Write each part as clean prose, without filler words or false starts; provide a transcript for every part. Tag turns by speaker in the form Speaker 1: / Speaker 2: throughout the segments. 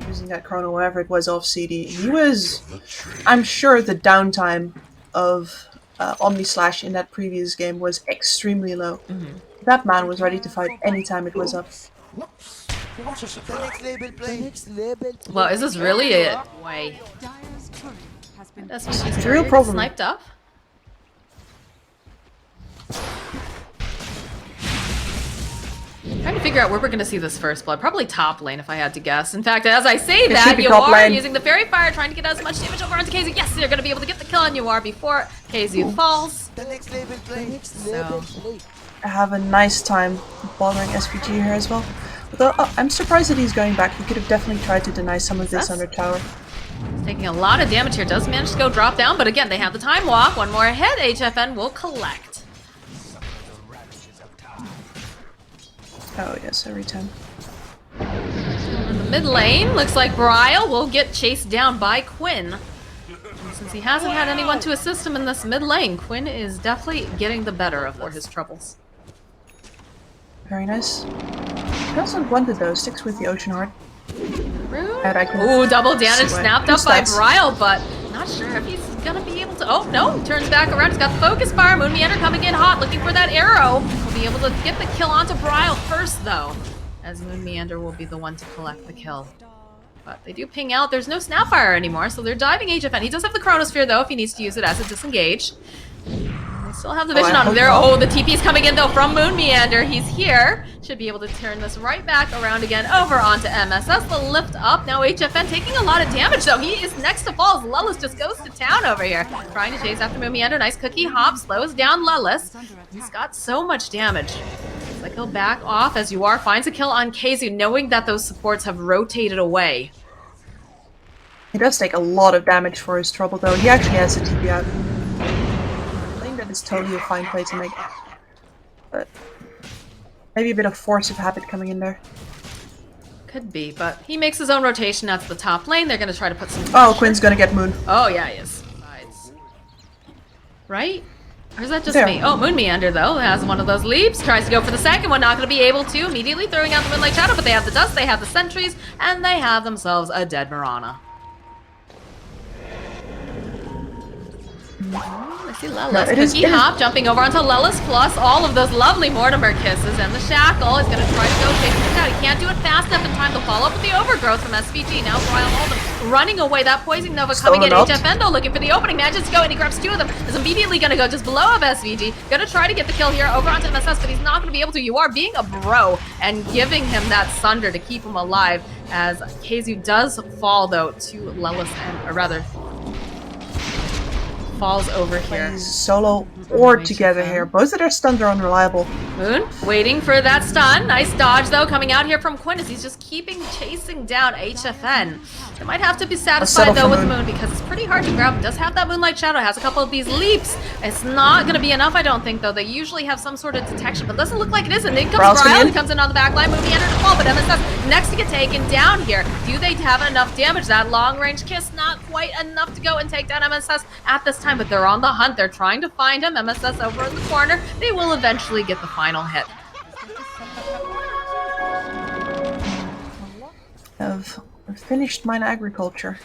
Speaker 1: using that chrono, whatever it was, off CD. He was, I'm sure the downtime of Omni Slash in that previous game was extremely low. That man was ready to fight anytime it was up.
Speaker 2: Well, is this really it? Way. That's when she's
Speaker 1: the real problem.
Speaker 2: Sniped up. Trying to figure out where we're going to see this first blood. Probably top lane, if I had to guess. In fact, as I say that, you are using the fairy fire, trying to get as much damage over onto Quincy. Yes, they're going to be able to get the kill on Yuar before Quincy falls. So.
Speaker 1: I have a nice time bothering SVG here as well. Although, I'm surprised that he's going back. He could have definitely tried to deny some of this under tower.
Speaker 2: He's taking a lot of damage here. Does manage to go drop down, but again, they have the time walk. One more hit. HFN will collect.
Speaker 1: Oh yes, every time.
Speaker 2: In the mid lane, looks like Bryle will get chased down by Quinn. And since he hasn't had anyone to assist him in this mid lane, Quinn is definitely getting the better of his troubles.
Speaker 1: Very nice. He doesn't want it though, sticks with the Ocean Heart.
Speaker 2: Ooh, double damage snapped up by Bryle, but not sure if he's gonna be able to. Oh no, turns back around. He's got the focus fire. Moon Meander coming in hot, looking for that arrow. Will be able to get the kill onto Bryle first, though, as Moon Meander will be the one to collect the kill. But they do ping out. There's no Snapfire anymore, so they're diving HFN. He does have the Chronosphere, though, if he needs to use it as a disengage. They still have the vision on him there. Oh, the TP is coming in, though, from Moon Meander. He's here. Should be able to turn this right back around again over onto MSS. The lift up. Now HFN taking a lot of damage, though. He is next to falls. Lellis just goes to town over here. Trying to chase after Moon Meander. Nice cookie hop. Slows down Lellis. He's got so much damage. Looks like he'll back off as Yuar finds a kill on Quincy, knowing that those supports have rotated away.
Speaker 1: He does take a lot of damage for his trouble, though. He actually has a TP out. I think that is totally a fine play to make. But maybe a bit of force of habit coming in there.
Speaker 2: Could be, but he makes his own rotation at the top lane. They're going to try to put some pressure.
Speaker 1: Oh, Quinn's going to get Moon.
Speaker 2: Oh, yeah, he is. Right? Or is that just me? Oh, Moon Meander, though, has one of those leaps. Tries to go for the second one. Not going to be able to. Immediately throwing out the Moonlight Shadow, but they have the dust, they have the sentries, and they have themselves a dead Mirana. I see Lellis. Cookie hop jumping over onto Lellis, plus all of those lovely Mortimer kisses, and the shackle is going to try to go chasing him down. He can't do it fast enough in time to follow up with the overgrowth from SVG. Now Bryle Holden running away. That Poison Nova coming in. HFN though looking for the opening. Manages to go and he grabs two of them. Is immediately going to go just below of SVG. Going to try to get the kill here over onto MSS, but he's not going to be able to. You are being a bro and giving him that Sunder to keep him alive, as Keizu does fall though to Lellis, or rather falls over here.
Speaker 1: Solo or together here. Both of their stuns are unreliable.
Speaker 2: Moon waiting for that stun. Nice dodge though coming out here from Quinn as he's just chasing down HFN. They might have to be satisfied though with Moon because it's pretty hard to grab. Does have that Moonlight Shadow, has a couple of these leaps. It's not going to be enough, I don't think, though. They usually have some sort of detection, but doesn't look like it is. And in comes Bryle, he comes in on the back line, moving under the fall, but MSS next to get taken down here. Do they have enough damage? That long-range kiss, not quite enough to go and take down MSS at this time, but they're on the hunt. They're trying to find him. MSS over in the corner. They will eventually get the final hit.
Speaker 1: I've finished mine agriculture.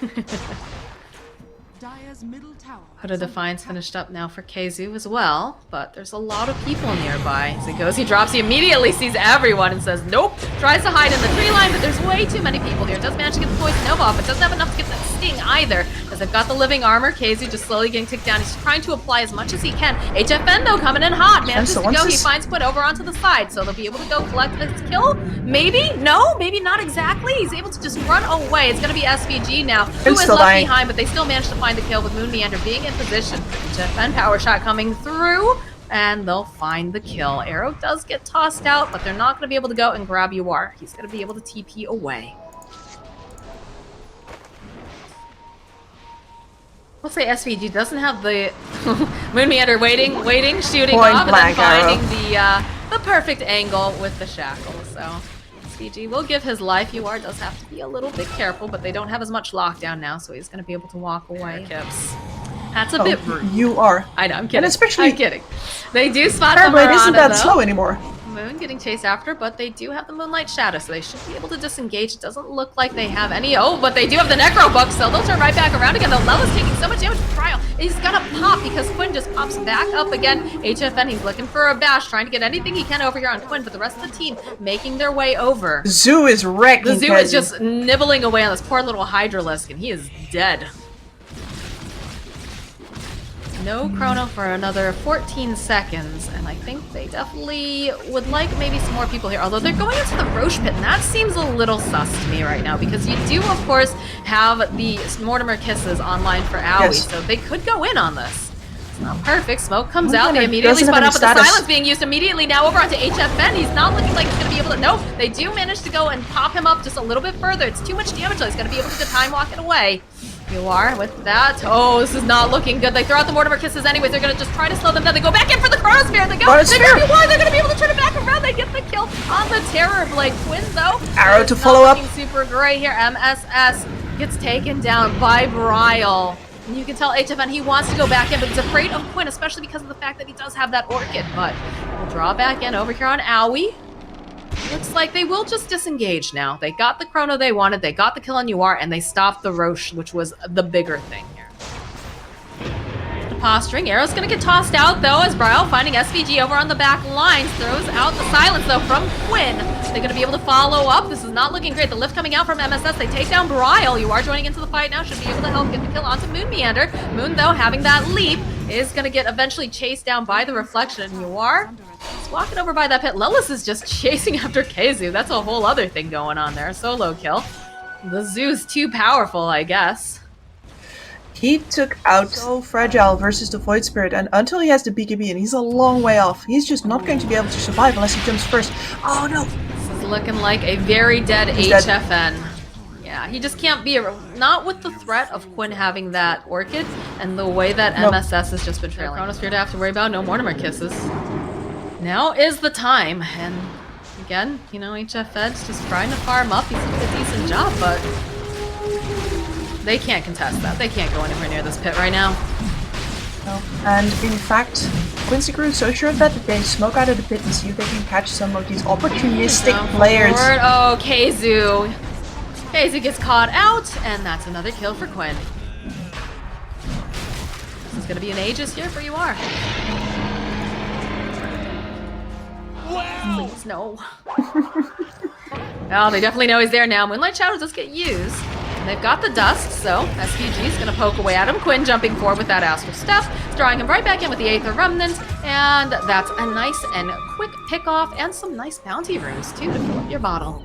Speaker 2: Hood of Defiance finished up now for Keizu as well, but there's a lot of people nearby. As he goes, he drops, he immediately sees everyone and says, nope. Tries to hide in the tree line, but there's way too many people here. Does manage to get the Poison Nova off, but doesn't have enough to get that Sting either, as they've got the living armor. Keizu just slowly getting ticked down. He's trying to apply as much as he can. HFN, though, coming in hot. Manages to go. He finds Quinn over onto the side, so they'll be able to go collect this kill. Maybe? No? Maybe not exactly. He's able to just run away. It's going to be SVG now, who is left behind, but they still manage to find the kill with Moon Meander being in position. HFN power shot coming through, and they'll find the kill. Arrow does get tossed out, but they're not going to be able to go and grab Yuar. He's going to be able to TP away. We'll say SVG doesn't have the Moon Meander waiting, shooting off, and then finding the perfect angle with the shackle. So SVG will give his life. Yuar does have to be a little bit careful, but they don't have as much lockdown now, so he's going to be able to walk away. Kips. That's a bit rude.
Speaker 1: You are.
Speaker 2: I know, I'm kidding.
Speaker 1: And especially...
Speaker 2: I'm kidding. They do spot
Speaker 1: Fireblade isn't that slow anymore.
Speaker 2: Moon getting chased after, but they do have the Moonlight Shadow, so they should be able to disengage. It doesn't look like they have any. Oh, but they do have the Necro Book, so they'll turn right back around again. Though Lella's taking so much damage from Trial. He's gonna pop because Quinn just pops back up again. HFN, he's looking for a bash, trying to get anything he can over here on Quinn, but the rest of the team making their way over.
Speaker 1: Zoo is wrecking.
Speaker 2: The Zoo is just nibbling away on this poor little Hydralisk, and he is dead. No chrono for another 14 seconds, and I think they definitely would like maybe some more people here, although they're going into the Roche Pit, and that seems a little sus to me right now, because you do, of course, have the Mortimer Kisses online for Owie,
Speaker 1: yes.
Speaker 2: So they could go in on this. It's not perfect. Smoke comes out. They immediately spot up with the silence being used immediately. Now over onto HFN. He's not looking like he's going to be able to... No, they do manage to go and pop him up just a little bit further. It's too much damage, though. He's going to be able to time walk it away. You are with that. Oh, this is not looking good. They throw out the Mortimer Kisses anyways. They're going to just try to slow them down. They go back in for the Chronosphere. They go. They're going to be one. They're going to be able to turn it back around. They get the kill on the Terror Blade. Quinn, though.
Speaker 1: Arrow to follow up.
Speaker 2: Super great here. MSS gets taken down by Bryle. And you can tell HFN he wants to go back in, but he's afraid of Quinn, especially because of the fact that he does have that Orchid. But we'll draw back in over here on Owie. Looks like they will just disengage now. They got the chrono they wanted, they got the kill on UR, and they stopped the Roche, which was the bigger thing here. The posturing. Arrow's gonna get tossed out, though, as Bryle, finding SVG over on the back lines, throws out the silence, though, from Quinn. They're gonna be able to follow up. This is not looking great. The lift coming out from MSS. They take down Bryle. You are joining into the fight now. Should be able to help get the kill onto Moon Meander. Moon, though, having that leap, is gonna get eventually chased down by the reflection. And you are walking over by that pit. Lelis is just chasing after Keizu. That's a whole other thing going on there. Solo kill. The Zoo's too powerful, I guess.
Speaker 1: He took out Cr4zy versus the Void Spirit, and until he has the BKB, and he's a long way off, he's just not going to be able to survive unless he jumps first. Oh no!
Speaker 2: This is looking like a very dead HFN. Yeah, he just can't be not with the threat of Quinn having that Orchid and the way that MSS has just been trailing. Chronosphere to have to worry about, no Mortimer Kisses. Now is the time, and again, you know, HFN's just trying to farm up. He's doing a decent job, but they can't contest that. They can't go anywhere near this pit right now.
Speaker 1: No. And in fact, Quincy Cr4zy is so sure of that they smoke out of the pit and see if they can catch some of these opportunistic players.
Speaker 2: Forward. Oh, Keizu. Keizu gets caught out, and that's another kill for Quinn. This is going to be an Aegis here for UR.
Speaker 3: Wow.
Speaker 2: Please, no. Well, they definitely know he's there now. Moonlight Shadow does get used. And they've got the dust, so SVG is going to poke away at him. Quinn jumping forward with that Astral Step, drawing him right back in with the Aether Remnant. And that's a nice and quick pick-off and some nice bounty runes, too, to fill up your bottle.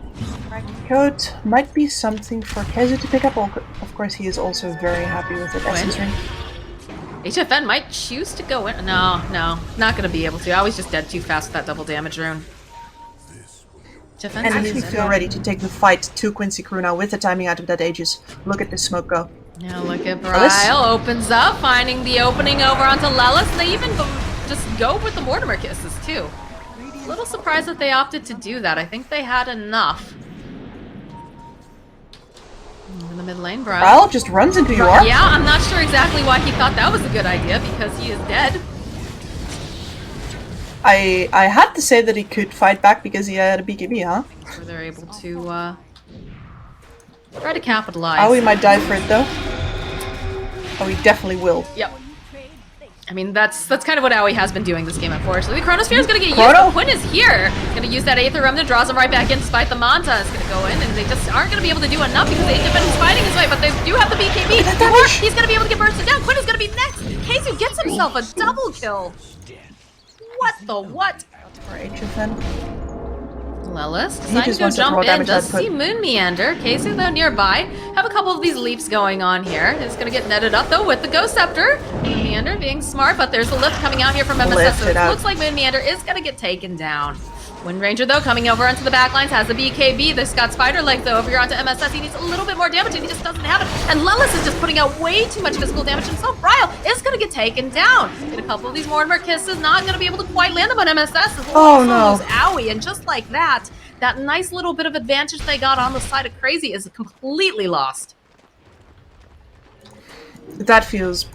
Speaker 1: Code might be something for Keizu to pick up. Of course, he is also very happy with it. Essence ring.
Speaker 2: HFN might choose to go in. No, not going to be able to. I was just dead too fast with that double damage rune.
Speaker 1: And he feel ready to take the fight to Quincy Cr4zy now with the timing out of that Aegis. Look at the smoke go.
Speaker 2: Now look at Bryle. Opens up, finding the opening over onto Lelis. They even just go with the Mortimer Kisses, too. A little surprised that they opted to do that. I think they had enough. In the mid lane,
Speaker 1: Bryle just runs into UR.
Speaker 2: Yeah, I'm not sure exactly why he thought that was a good idea, because he is dead.
Speaker 1: I had to say that he could fight back because he had a BKB, huh?
Speaker 2: So they're able to try to capitalize.
Speaker 1: Owie might die for it though. Oh, he definitely will.
Speaker 2: Yep. I mean, that's kind of what Owie has been doing this game, unfortunately. The Chronosphere is going to get used, but Quinn is here. Going to use that Aether Remnant, draws him right back in, despite the Manta is going to go in, and they just aren't going to be able to do enough because HFN is fighting his way, but they do have the BKB. He's going to be able to get bursted down. Quinn is going to be next. Keizu gets himself a double kill. What the what?
Speaker 1: For HFN.
Speaker 2: Lelis deciding to jump in, does see Moon Meander. Keizu, though, nearby. Have a couple of these leaps going on here. It's going to get netted up, though, with the Ghost Scepter. Moon Meander being smart, but there's a lift coming out here from MSS, so it looks like Moon Meander is going to get taken down. Wind Ranger, though, coming over onto the back lines, has the BKB. This got Spider Leg, though, over here onto MSS. He needs a little bit more damage, and he just doesn't have it. And Lelis is just putting out way too much physical damage himself. Bryle is going to get taken down. Get a couple of these Mortimer Kisses, not going to be able to quite land them on MSS.
Speaker 1: Oh, no.
Speaker 2: Owie, and just like that, that nice little bit of advantage they got on the side of Cr4zy is completely lost.
Speaker 1: That feels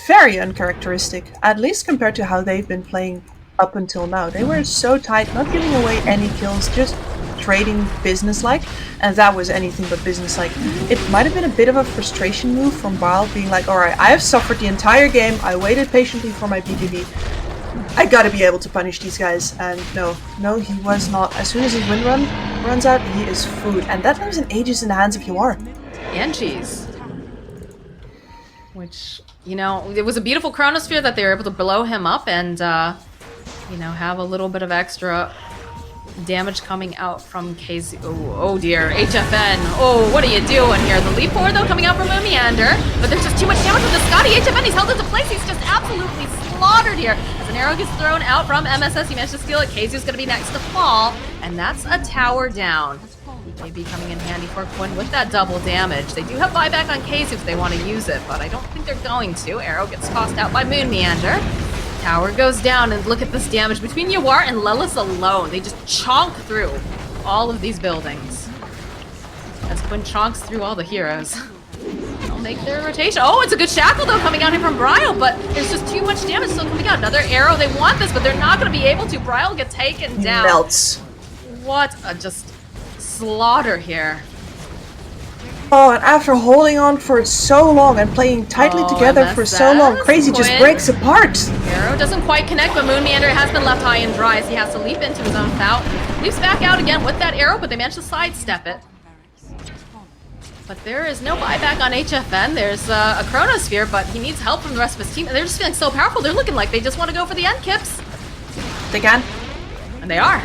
Speaker 1: very uncharacteristic, at least compared to how they've been playing up until now. They were so tight, not giving away any kills, just trading business-like, and that was anything but business-like. It might have been a bit of a frustration move from Bile, being like, alright, I have suffered the entire game, I waited patiently for my BKB, I gotta be able to punish these guys, and no, he was not. As soon as his wind runs out, he is food, and that lives in ages in the hands of Yuar.
Speaker 2: And cheese. Which, you know, it was a beautiful chronosphere that they were able to blow him up and, you know, have a little bit of extra damage coming out from Cr4zy. Oh dear, HFN. Oh, what are you doing here? The leap forward though coming out from Meander, but there's just too much damage with the Scotty. HFN, he's held into place. He's just absolutely slaughtered here. As an arrow gets thrown out from MSS, he managed to steal it. Cr4zy's gonna be next to fall, and that's a tower down. BKB coming in handy for Quinn with that double damage. They do have buyback on Cr4zy if they want to use it, but I don't think they're going to. Arrow gets tossed out by Meander. Tower goes down, and look at this damage between Yuar and Lelis alone. They just chonk through all of these buildings. As Quinn chonks through all the heroes. They'll make their rotation. Oh, it's a good shackle though coming out here from Brile, but there's just too much damage still coming out. Another arrow. They want this, but they're not going to be able to. Brile will get taken down.
Speaker 1: Melts.
Speaker 2: What a just slaughter here.
Speaker 1: Oh, and after holding on for so long and playing tightly together for so long, Cr4zy just breaks apart.
Speaker 2: Arrow doesn't quite connect, but Meander has been left high and dry as he has to leap into his own fountain. Leaps back out again with that arrow, but they manage to sidestep it. But there is no buyback on HFN. There's a Chronosphere, but he needs help from the rest of his team. And they're just feeling so powerful. They're looking like they just want to go for the end, Kips.
Speaker 1: They can.
Speaker 2: And they are.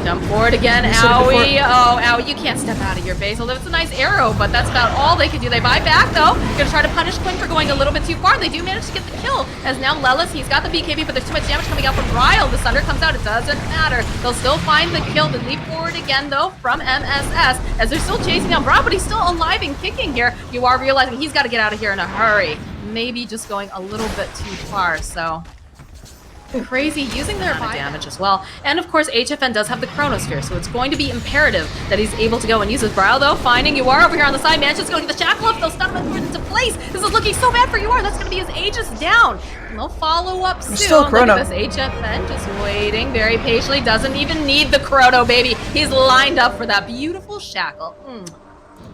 Speaker 2: Jump forward again, owie. Oh, owie, you can't step out of your base. Although it's a nice arrow, but that's about all they can do. They buy back, though. Gonna try to punish Quinn for going a little bit too far. They do manage to get the kill, as now Lelis, he's got the BKB, but there's too much damage coming out from Ryle. The Sunder comes out, it doesn't matter. They'll still find the kill. They leap forward again, though, from MSS, as they're still chasing down Bra, but he's still alive and kicking here. You are realizing he's got to get out of here in a hurry. Maybe just going a little bit too far, so... Cr4zy using their damage as well. And of course, HFN does have the Chronosphere, so it's going to be imperative that he's able to go and use his Brile, though. Finding Yuar over here on the side. Manages to go get the shackle up. They'll stun him into place. This is looking so bad for Yuar. That's going to be his Aegis down. And they'll follow up soon.
Speaker 1: Still Chrono.
Speaker 2: Look at this HFN just waiting very patiently. Doesn't even need the Chrono, baby. He's lined up for that beautiful shackle.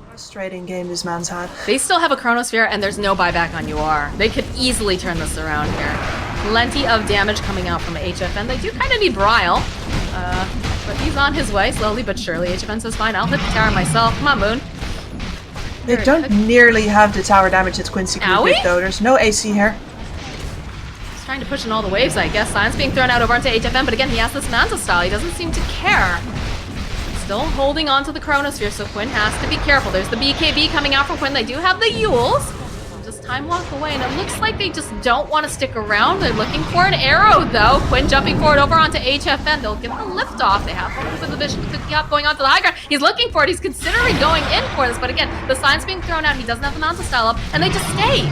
Speaker 1: Frustrating game this man's had.
Speaker 2: They still have a Chronosphere, and there's no buyback on Yuar. They could easily turn this around here. Plenty of damage coming out from HFN. They do kind of need Brile, but he's on his way, slowly but surely. HFN says, fine, I'll hit the tower myself. Come on, Moon.
Speaker 1: They don't nearly have the tower damage that Quincy could get, though. There's no AC here.
Speaker 2: He's trying to push in all the waves, I guess. Science being thrown out over onto HFN, but again, he has this Manta style. He doesn't seem to care. Still holding on to the Chronosphere, so Quinn has to be careful. There's the BKB coming out from Quinn. They do have the Yules. Just time walk away, and it looks like they just don't want to stick around. They're looking for an arrow, though. Quinn jumping forward over onto HFN. They'll get the lift off. They have a little bit of the vision to keep going onto the high ground. He's looking for it. He's considering going in for this, but again, the sign's being thrown out. He doesn't have the Manta style up, and they just stay.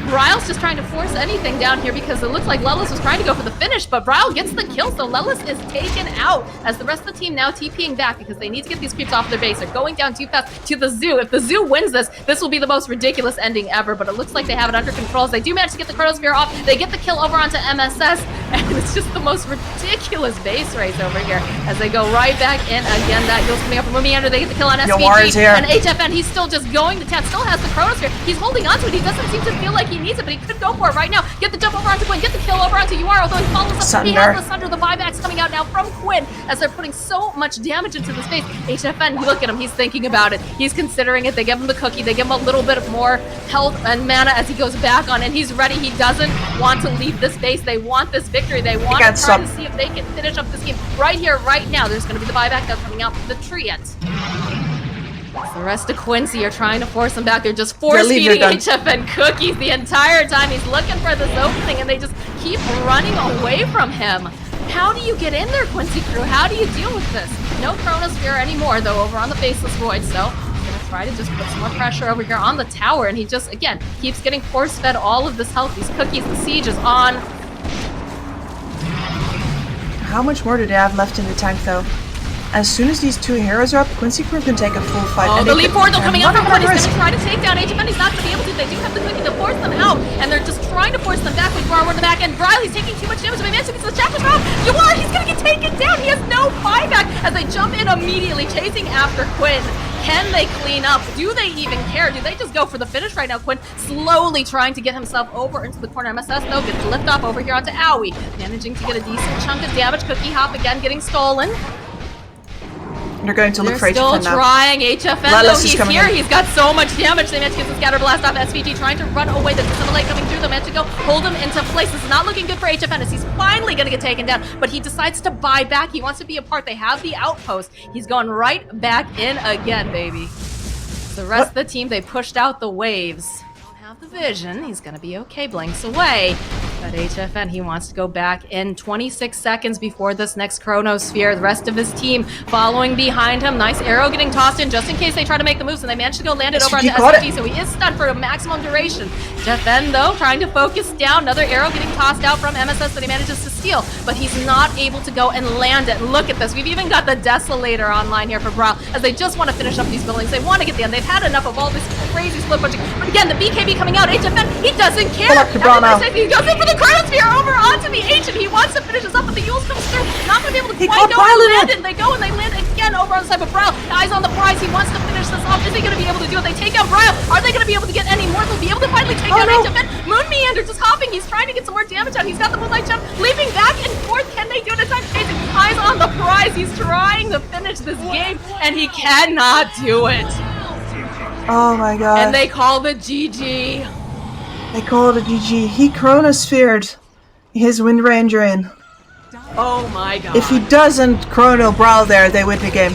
Speaker 2: Ryle's just trying to force anything down here because it looks like Lelis was trying to go for the finish, but Ryle gets the kill, so Lelis is taken out as the rest of the team now TPing back because they need to get these creeps off their base. They're going down too fast to the zoo. If the zoo wins this, this will be the most ridiculous ending ever, but it looks like they have it under control as they do manage to get the Chronosphere off. They get the kill over onto MSS, and it's just the most ridiculous base race over here as they go right back in again. That Yule's coming up from Meander. They get the kill on SVG, and HFN, he's still just going to town, still has the Chronosphere. He's holding onto it. He doesn't seem to feel like he needs it, but he could go for it right now. Get the jump over onto Quinn, get the kill over onto Yuar, although he follows up.
Speaker 1: Sunder.
Speaker 2: He has the Sunder. The buybacks coming out now from Quinn as they're putting so much damage into the space. HFN, look at him, he's thinking about it. He's considering it. They give him the cookie, they give him a little bit of more health and mana as he goes back on, and he's ready. He doesn't want to leave this base. They want this victory. They want to try to see if they can finish up this game right here, right now. There's going to be the buyback that's coming out from the Treant. The rest of Quincy are trying to force him back. They're just force-feeding HFN cookies the entire time. He's looking for this opening, and they just keep running away from him. How do you get in there, Quincy crew? How do you deal with this? No Chronosphere anymore, though, over on the Faceless Void, so he's going to try to just put some more pressure over here on the tower, and he just, again, keeps getting force-fed all of this health, these cookies. The siege is on.
Speaker 1: How much more do they have left in the tank, though? As soon as these two heroes are up, Quincy Crew can take a full fight.
Speaker 2: Oh, the leap forward, they're coming out from Quinn. He's going to try to take down HFN. He's not going to be able to. They do have the cookie to force them out, and they're just trying to force them back. But bar in the back end. Riley's taking too much damage. We managed to get to the chapter top. You are! He's gonna get taken down! He has no buyback as they jump in immediately, chasing after Quinn. Can they clean up? Do they even care? Do they just go for the finish right now? Quinn slowly trying to get himself over into the corner. MSS, though, gets the lift off over here onto Owie. Managing to get a decent chunk of damage. Cookie Hop again getting stolen.
Speaker 1: They're going to look for HFN now.
Speaker 2: They're still trying. HFN, though, he's here. He's got so much damage. They managed to get the scatter blast off. SVG trying to run away. The Dissimilate coming through. They managed to go hold him into place. This is not looking good for HFN as he's finally going to get taken down. But he decides to buy back. He wants to be a part. They have the outpost. He's going right back in again, baby. The rest of the team, they pushed out the waves. Don't have the vision. He's going to be okay. Blinks away. But HFN, he wants to go back in 26 seconds before this next Chronosphere. The rest of his team following behind him. Nice arrow getting tossed in just in case they try to make the moves, and they managed to go land it over onto SVG, so he is stunned for a maximum duration. HFN, though, trying to focus down. Another arrow getting tossed out from MSS that he manages to steal, but he's not able to go and land it. Look at this. We've even got the Desolator online here for Brawl, as they just want to finish up these buildings. They want to get the end. They've had enough of all this crazy split punching. But again, the BKB coming out. HFN, he doesn't care. He goes in for the Chronosphere over onto the Ancient. He wants to finish this up, but the Yules comes through. Not going to be able to quite go and land it. They go and they land again over on the side of Brawl. Eyes on the prize. He wants to finish this off. Is he going to be able to do it? They take out Brawl. Are they going to be able to get any more? They'll be able to finally take out HFN. Moon Meander just hopping. He's trying to get some more damage out. He's got the Moonlight Jump. Leaping back and forth. Can they do it? Attack chasing. Eyes on the prize. He's trying to finish this game, and he cannot do it.
Speaker 1: Oh my god.
Speaker 2: And they call the GG.
Speaker 1: They call it a GG. He Chronosphered his Wind Ranger in.
Speaker 2: Oh my god.
Speaker 1: If he doesn't Chrono Brawl there, they win the game.